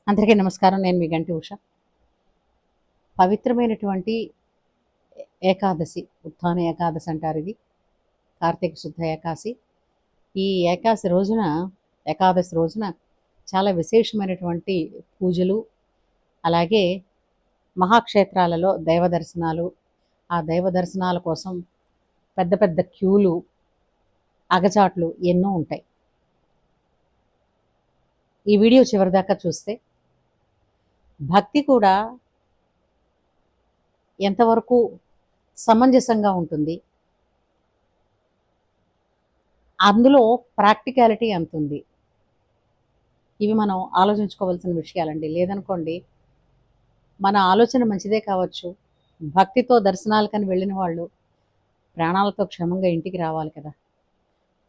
అందరికీ నమస్కారం. నేను మీ గంటి ఉష. పవిత్రమైనటువంటి ఏకాదశి, ఉత్థాన ఏకాదశి అంటారు. ఇది కార్తీక శుద్ధ ఏకాదశి. ఈ ఏకాదశి రోజున చాలా విశేషమైనటువంటి పూజలు, అలాగే మహాక్షేత్రాలలో దైవ దర్శనాలు, ఆ దైవ దర్శనాల కోసం పెద్ద పెద్ద క్యూలు, అగచాట్లు ఎన్నో ఉంటాయి. ఈ వీడియో చివరిదాకా చూస్తే భక్తి కూడా ఎంతవరకు సమంజసంగా ఉంటుంది, అందులో ప్రాక్టికాలిటీ ఎంత ఉంది, ఇవి మనం ఆలోచించుకోవాల్సిన విషయాలండి. లేదనుకోండి, మన ఆలోచన మంచిదే కావచ్చు, భక్తితో దర్శనాలకని వెళ్ళిన వాళ్ళు ప్రాణాలతో క్షేమంగా ఇంటికి రావాలి కదా.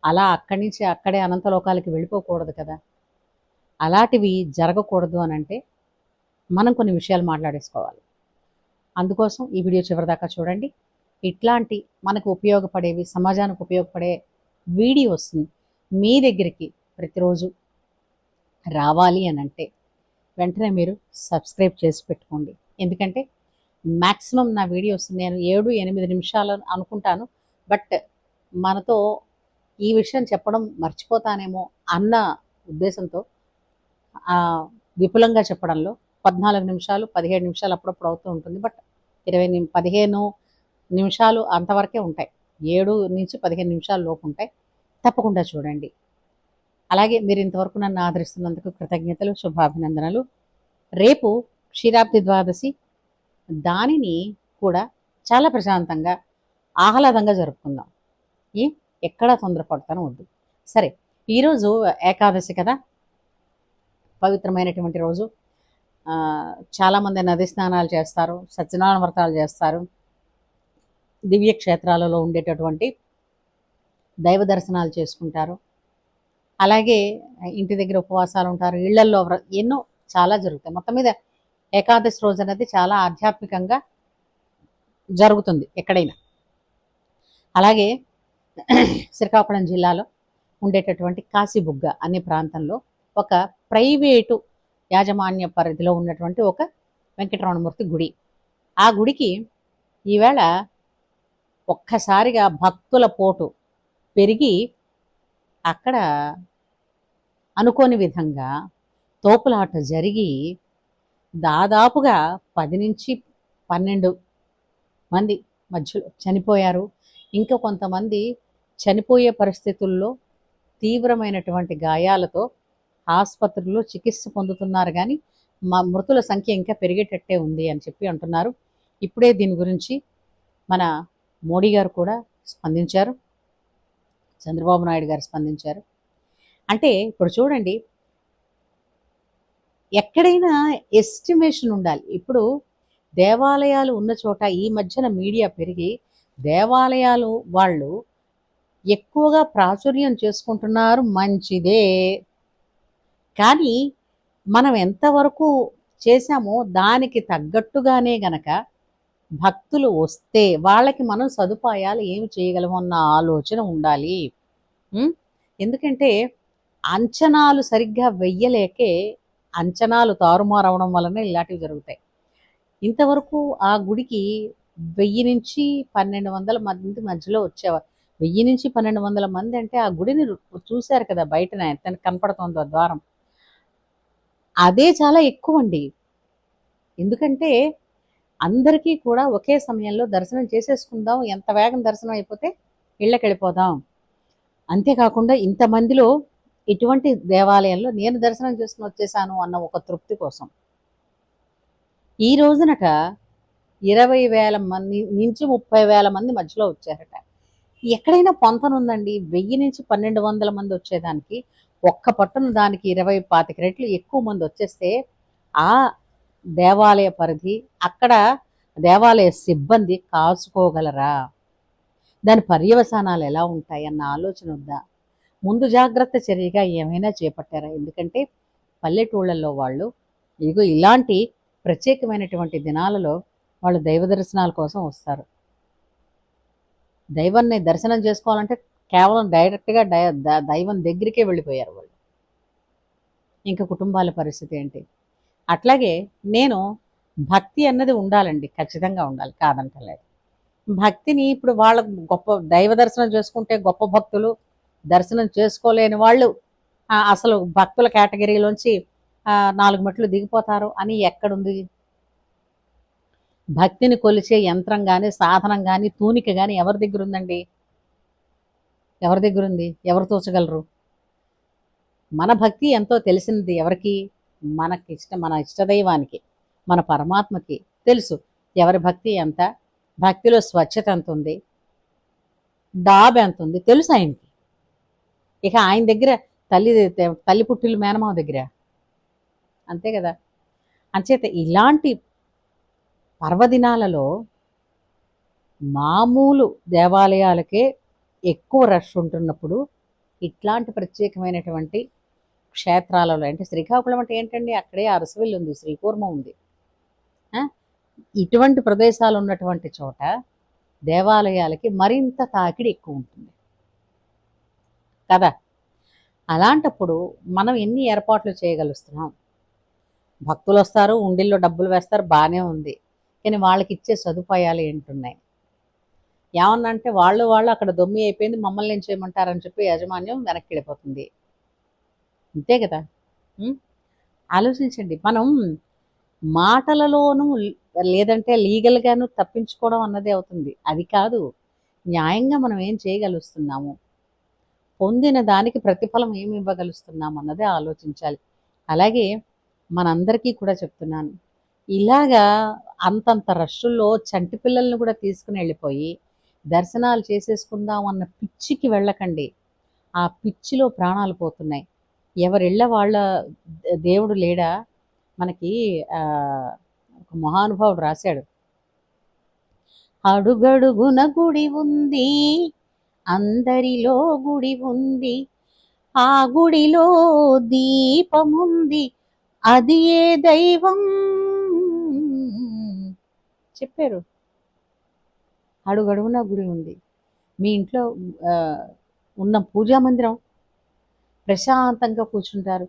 అలా అక్కడి నుంచి అక్కడే అనంతలోకాలకి వెళ్ళిపోకూడదు కదా. అలాంటివి జరగకూడదు అని అంటే మనం కొన్ని విషయాలు మాట్లాడేసుకోవాలి. అందుకోసం ఈ వీడియో చివరిదాకా చూడండి. ఇట్లాంటి మనకు ఉపయోగపడేవి, సమాజానికి ఉపయోగపడే వీడియోస్ మీ దగ్గరికి ప్రతిరోజు రావాలి అని అంటే వెంటనే మీరు సబ్స్క్రైబ్ చేసి పెట్టుకోండి. ఎందుకంటే మ్యాక్సిమం నా వీడియోస్ నేను 7-8 నిమిషాలు అనుకుంటాను, బట్ మనతో ఈ విషయం చెప్పడం మర్చిపోతానేమో అన్న ఉద్దేశంతో విపులంగా చెప్పడంలో 14 నిమిషాలు 17 నిమిషాలు అప్పుడప్పుడు అవుతూ ఉంటుంది. బట్ 15 నిమిషాలు అంతవరకే ఉంటాయి. 7-15 నిమిషాల లోపు ఉంటాయి. తప్పకుండా చూడండి. అలాగే మీరు ఇంతవరకు నన్ను ఆదరిస్తున్నందుకు కృతజ్ఞతలు, శుభాభినందనలు. రేపు క్షీరాబ్ది ద్వాదశి, దానిని కూడా చాలా ప్రశాంతంగా ఆహ్లాదంగా జరుపుకుందాం. ఎక్కడా తొందరపడతాను వద్దు. సరే, ఈరోజు ఏకాదశి కదా, పవిత్రమైనటువంటి రోజు. చాలామంది నది స్నానాలు చేస్తారు, సత్యనారాయణ వ్రతాలు చేస్తారు, దివ్యక్షేత్రాలలో ఉండేటటువంటి దైవ దర్శనాలు చేసుకుంటారు. అలాగే ఇంటి దగ్గర ఉపవాసాలు ఉంటారు, ఇళ్లల్లో ఎన్నో చాలా జరుగుతాయి. మొత్తం మీద ఏకాదశి రోజు అనేది చాలా ఆధ్యాత్మికంగా జరుగుతుంది ఎక్కడైనా. అలాగే శ్రీకాకుళం జిల్లాలో ఉండేటటువంటి కాశీబుగ్గ అనే ప్రాంతంలో ఒక ప్రైవేటు యాజమాన్య పరిధిలో ఉన్నటువంటి ఒక వెంకటరమణమూర్తి గుడి. ఆ గుడికి ఈవేళ ఒక్కసారిగా భక్తుల పోటు పెరిగి అక్కడ అనుకోని విధంగా తోపులాట జరిగి దాదాపుగా 10-12 మంది మధ్యలో చనిపోయారు. ఇంకా కొంతమంది చనిపోయే పరిస్థితుల్లో తీవ్రమైనటువంటి గాయాలతో ఆసుపత్రుల్లో చికిత్స పొందుతున్నారు. కానీ మృతుల సంఖ్య ఇంకా పెరిగేటట్టే ఉంది అని చెప్పి అంటున్నారు. ఇప్పుడే దీని గురించి మన మోడీ గారు కూడా స్పందించారు, చంద్రబాబు నాయుడు గారు స్పందించారు. అంటే ఇప్పుడు చూడండి, ఎక్కడైనా ఎస్టిమేషన్ ఉండాలి. ఇప్పుడు దేవాలయాలు ఉన్న చోట ఈ మధ్యన మీడియా పెరిగి దేవాలయాలు వాళ్ళు ఎక్కువగా ప్రాచుర్యం చేసుకుంటున్నారు, మంచిదే. కానీ మనం ఎంతవరకు చేశామో దానికి తగ్గట్టుగానే గనక భక్తులు వస్తే వాళ్ళకి మనం సదుపాయాలు ఏమి చేయగలము అన్న ఆలోచన ఉండాలి. ఎందుకంటే అంచనాలు సరిగ్గా వెయ్యలేకే అంచనాలు తారుమారవడం వలన ఇలాంటివి జరుగుతాయి. ఇంతవరకు ఆ గుడికి 1000-1200 మంది మధ్యలో వచ్చేవారు. 1000-1200 మంది అంటే ఆ గుడిని చూశారు కదా, బయటన ఎంత కనపడుతుందో ద్వారం. అదే చాలా ఎక్కువ అండి. ఎందుకంటే అందరికీ కూడా ఒకే సమయంలో దర్శనం చేసేసుకుందాం, ఎంత వేగం దర్శనం అయిపోతే ఇళ్ళకి వెళ్ళిపోదాం. అంతేకాకుండా ఇంతమందిలో ఇటువంటి దేవాలయంలో నేను దర్శనం చేసుకుని వచ్చేసాను అన్న ఒక తృప్తి కోసం ఈ రోజునట 20,000 మంది నుంచి 30,000 మంది మధ్యలో వచ్చారట. ఎక్కడైనా పొంతనుందండి? 1000-1200 మంది వచ్చేదానికి ఒక్క పట్టున దానికి 20-25 రెట్లు ఎక్కువ మంది వచ్చేస్తే ఆ దేవాలయ పరిధి, అక్కడ దేవాలయ సిబ్బంది కాసుకోగలరా? దాని పర్యవసానాలు ఎలా ఉంటాయి అన్న ఆలోచన వద్దా? ముందు జాగ్రత్త చర్యగా ఏమైనా చేపట్టారా? ఎందుకంటే పల్లెటూళ్ళల్లో వాళ్ళు ఇదిగో ఇలాంటి ప్రత్యేకమైనటువంటి దినాలలో వాళ్ళు దైవ దర్శనాల కోసం వస్తారు. దైవాన్ని దర్శనం చేసుకోవాలంటే కేవలం డైరెక్ట్గా దైవం దగ్గరికే వెళ్ళిపోయారు వాళ్ళు. ఇంకా కుటుంబాల పరిస్థితి ఏంటి? అట్లాగే నేను భక్తి అన్నది ఉండాలండి, ఖచ్చితంగా ఉండాలి, కాదంటలేదు. భక్తిని ఇప్పుడు వాళ్ళ గొప్ప దైవ దర్శనం చేసుకుంటే గొప్ప భక్తులు, దర్శనం చేసుకోలేని వాళ్ళు అసలు భక్తుల కేటగిరీలోంచి 4 మెట్లు దిగిపోతారు అని ఎక్కడుంది? భక్తిని కొలిచే యంత్రం కానీ, సాధనం కానీ, తూనిక కానీ ఎవరి దగ్గర ఉందండి? ఎవరి దగ్గర ఉంది? ఎవరు తోచగలరు? మన భక్తి ఎంతో తెలిసినది ఎవరికి? మన ఇష్టదైవానికి, మన పరమాత్మకి తెలుసు ఎవరి భక్తి ఎంత, భక్తిలో స్వచ్ఛత ఎంత ఉంది, డాబ్ ఎంత ఉంది తెలుసు ఆయనకి. ఇక ఆయన దగ్గర తల్లి పుట్టిల్లు మేనమావ దగ్గర అంతే కదా. అంచేత ఇలాంటి పర్వదినాలలో మామూలు దేవాలయాలకే ఎక్కువ రష్ ఉంటున్నప్పుడు ఇట్లాంటి ప్రత్యేకమైనటువంటి క్షేత్రాలలో, అంటే శ్రీకాకుళం అంటే ఏంటండి, అక్కడే అరసవిల్లు ఉంది, శ్రీకూర్మం ఉంది, ఇటువంటి ప్రదేశాలు ఉన్నటువంటి చోట దేవాలయాలకి మరింత తాకిడి ఎక్కువ ఉంటుంది కదా. అలాంటప్పుడు మనం ఎన్ని ఏర్పాట్లు చేయగలుగుతున్నాం? భక్తులు వస్తారు, ఉండిల్లో డబ్బులు వేస్తారు, బాగానే ఉంది, కానీ వాళ్ళకి ఇచ్చే సదుపాయాలు ఏంటున్నాయి? ఏమన్నా అంటే వాళ్ళు అక్కడ దొమ్మి అయిపోయింది, మమ్మల్ని ఏం చేయమంటారని చెప్పి యాజమాన్యం వెనక్కి వెళ్ళిపోతుంది. అంతే కదా. ఆలోచించండి. మనం మాటలలోనూ లేదంటే లీగల్గాను తప్పించుకోవడం అన్నదే అవుతుంది. అది కాదు, న్యాయంగా మనం ఏం చేయగలుగుతున్నాము, పొందిన దానికి ప్రతిఫలం ఏమి ఇవ్వగలుగుతున్నాము అన్నదే ఆలోచించాలి. అలాగే మనందరికీ కూడా చెప్తున్నాను, ఇలాగా అంతంత రష్షుల్లో చంటి పిల్లల్ని కూడా తీసుకుని వెళ్ళిపోయి దర్శనాలు చేసేసుకుందాం అన్న పిచ్చికి వెళ్ళకండి. ఆ పిచ్చిలో ప్రాణాలు పోతున్నాయి. ఎవరిళ్ళ వాళ్ళ దేవుడు లేడా? మనకి ఒక మహానుభావుడు రాశాడు, అడుగడుగున గుడి ఉంది, అందరిలో గుడి ఉంది, ఆ గుడిలో దీపముంది, అది ఏ దైవం చెప్పారు. అడుగడుగున గుడి ఉంది. మీ ఇంట్లో ఉన్న పూజా మందిరం ప్రశాంతంగా కూర్చుంటారు,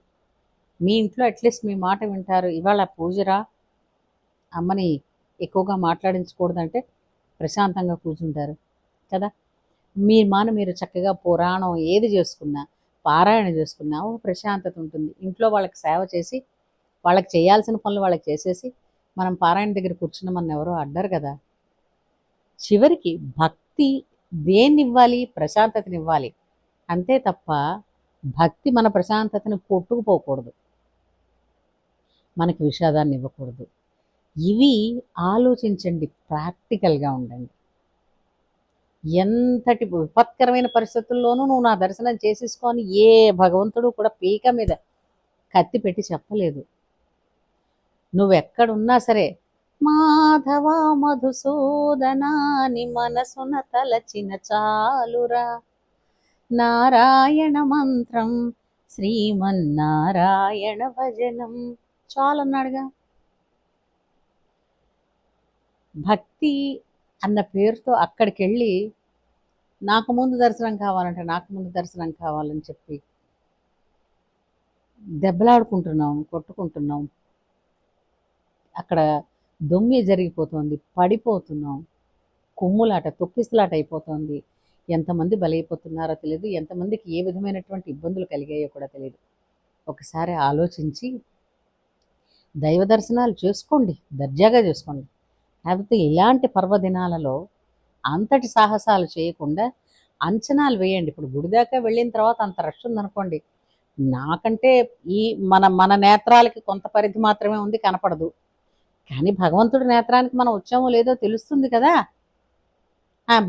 మీ ఇంట్లో అట్లీస్ట్ మీ మాట వింటారు. ఇవాళ పూజరా, అమ్మని ఎక్కువగా మాట్లాడించకూడదంటే ప్రశాంతంగా కూర్చుంటారు కదా. మీరు చక్కగా పురాణం ఏది చేసుకున్నా, పారాయణ చేసుకున్నా ఒక ప్రశాంతత ఉంటుంది. ఇంట్లో వాళ్ళకి సేవ చేసి, వాళ్ళకి చేయాల్సిన పనులు వాళ్ళకి చేసేసి మనం పారాయణ దగ్గర కూర్చున్న మన ఎవరో అడ్డరు కదా. చివరికి భక్తి దేన్ని ఇవ్వాలి? ప్రశాంతతనివ్వాలి. అంతే తప్ప భక్తి మన ప్రశాంతతని కొట్టుకుపోకూడదు, మనకి విషాదాన్ని ఇవ్వకూడదు. ఇవి ఆలోచించండి, ప్రాక్టికల్గా ఉండండి. ఎంతటి విపత్కరమైన పరిస్థితుల్లోనూ నువ్వు నా దర్శనం చేసేసుకొని ఏ భగవంతుడు కూడా పీక మీద కత్తి పెట్టి చెప్పలేదు. నువ్వెక్కడున్నా సరే మాధవ మధుసూదనాని మనసున తలచిన చాలురా, నారాయణ మంత్రం శ్రీమన్నారాయణ భజనం చాలన్నాడుగా. భక్తి అన్న పేరుతో అక్కడికి వెళ్ళి నాకు ముందు దర్శనం కావాలని చెప్పి దెబ్బలాడుకుంటున్నాం, కొట్టుకుంటున్నాం, అక్కడ దొమ్మి జరిగిపోతుంది, పడిపోతున్నాం, కొమ్ములాట తొక్కిసలాట అయిపోతుంది. ఎంతమంది బలైపోతున్నారో తెలియదు, ఎంతమందికి ఏ విధమైనటువంటి ఇబ్బందులు కలిగాయో కూడా తెలియదు. ఒకసారి ఆలోచించి దైవ దర్శనాలు చేసుకోండి, దర్జాగా చేసుకోండి. లేకపోతే ఇలాంటి పర్వదినాలలో అంతటి సాహసాలు చేయకుండా అంచనాలు వేయండి. ఇప్పుడు గుడి దాకా వెళ్ళిన తర్వాత అంత రష్ ఉందనుకోండి, నాకంటే ఈ మన నేత్రాలకి కొంత పరిధి మాత్రమే ఉంది, కనపడదు. కానీ భగవంతుడి నేత్రానికి మనం వచ్చామో లేదో తెలుస్తుంది కదా.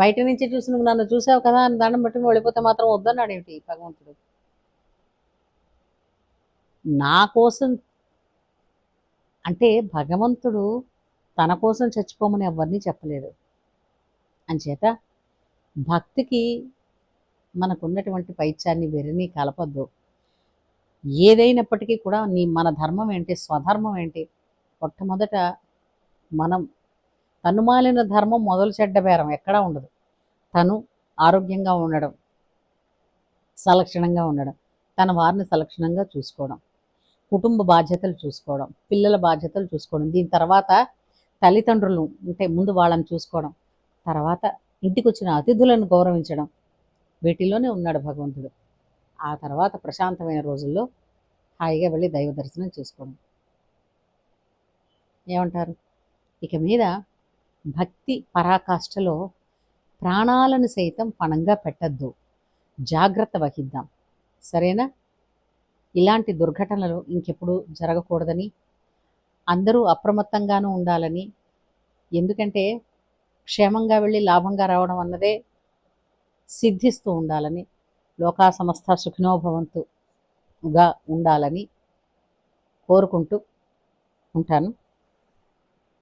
బయట నుంచి చూసి నువ్వు నన్ను చూసావు కదా అని దండం బట్టి వెళ్ళిపోతే మాత్రం వద్దన్నాడు ఏమిటి భగవంతుడు? నా కోసం అంటే భగవంతుడు తన కోసం చచ్చిపోమని ఎవరిని చెప్పలేదు. అంచేత భక్తికి మనకున్నటువంటి పైత్యాన్ని వెర్రిని కలపద్దు. ఏదైనప్పటికీ కూడా మన ధర్మం ఏంటి, స్వధర్మం ఏంటి? మొట్టమొదట మనం తనుమాలిన ధర్మం మొదలు చెడ్డ బేరం ఎక్కడా ఉండదు. తను ఆరోగ్యంగా ఉండడం, సలక్షణంగా ఉండడం, తన వారిని సలక్షణంగా చూసుకోవడం, కుటుంబ బాధ్యతలు చూసుకోవడం, పిల్లల బాధ్యతలు చూసుకోవడం, దీని తర్వాత తల్లిదండ్రులు ఉంటే ముందు వాళ్ళని చూసుకోవడం, తర్వాత ఇంటికి వచ్చిన అతిథులను గౌరవించడం, వీటిలోనే ఉన్నాడు భగవంతుడు. ఆ తర్వాత ప్రశాంతమైన రోజుల్లో హాయిగా వెళ్ళి దైవ దర్శనం చేసుకోవడం. ఏమంటారు? ఇక మీద భక్తి పరాకాష్ఠలో ప్రాణాలను సైతం పణంగా పెట్టద్దు, జాగ్రత్త వహిద్దాం. సరేనా? ఇలాంటి దుర్ఘటనలు ఇంకెప్పుడు జరగకూడదని, అందరూ అప్రమత్తంగానూ ఉండాలని, ఎందుకంటే క్షేమంగా వెళ్ళి లాభంగా రావడం అన్నదే సిద్ధిస్తూ ఉండాలని, లోకా సమస్త సుఖినోభవంతుగా ఉండాలని కోరుకుంటూ ఉంటాను.